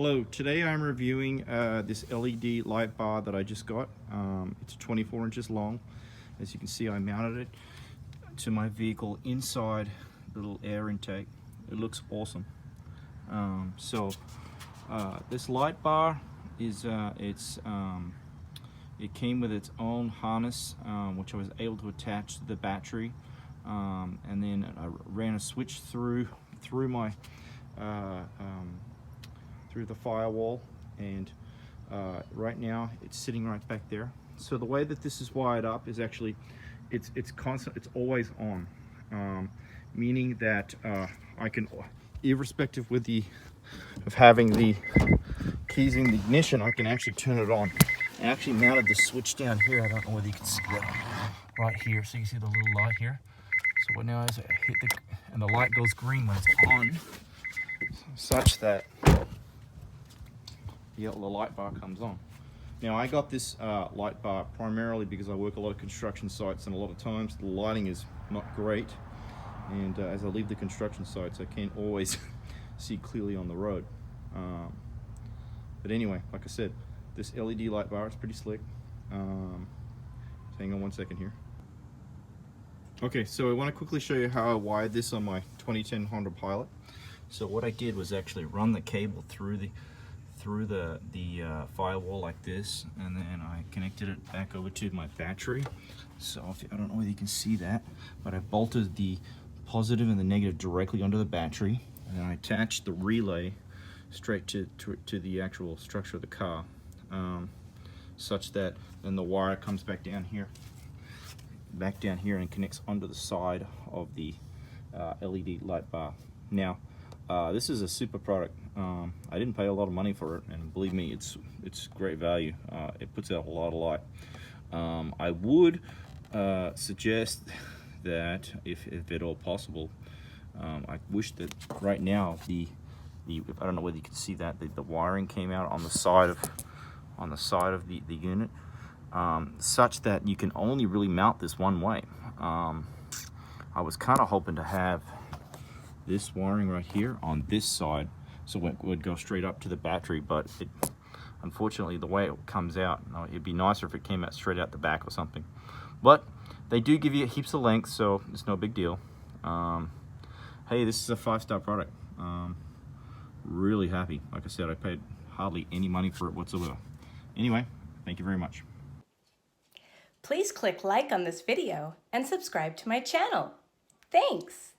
Hello, today I'm reviewing this LED light bar that I just got. It's 24 inches long. As you can see, I mounted it to my vehicle inside the little air intake. It looks awesome. This light bar is it came with its own harness, which I was able to attach to the battery, and then I ran a switch through my through the firewall, and right now it's sitting right back there. So the way that this is wired up is actually it's constant, it's always on, meaning that I can, irrespective of having the keys in the ignition, I can actually turn it on. I actually mounted the switch down here. I don't know whether you can see it right here. So you see the little light here. So what now is I hit and the light goes green when it's on, such that the light bar comes on. Now I got this light bar primarily because I work a lot of construction sites, and a lot of times the lighting is not great, and as I leave the construction sites I can't always see clearly on the road. But anyway, like I said, this LED light bar is pretty slick. Hang on one second here. Okay, so I want to quickly show you how I wired this on my 2010 Honda Pilot. So what I did was actually run the cable through the firewall like this, and then I connected it back over to my battery. So I don't know whether you can see that, but I bolted the positive and the negative directly onto the battery, and then I attached the relay straight to the actual structure of the car, such that then the wire comes back down here and connects onto the side of the LED light bar. Now this is a super product. I didn't pay a lot of money for it, and believe me, it's great value. It puts out a lot of light. I would suggest that if at all possible, I wish that right now I don't know whether you can see that the wiring came out on the side of the unit, such that you can only really mount this one way. I was kind of hoping to have this wiring right here on this side, so it would go straight up to the battery, but unfortunately the way it comes out, it'd be nicer if it came out straight out the back or something. But they do give you heaps of length, so it's no big deal. Hey, this is a 5-star product. Really happy. Like I said, I paid hardly any money for it whatsoever. Anyway, thank you very much. Please click like on this video and subscribe to my channel. Thanks!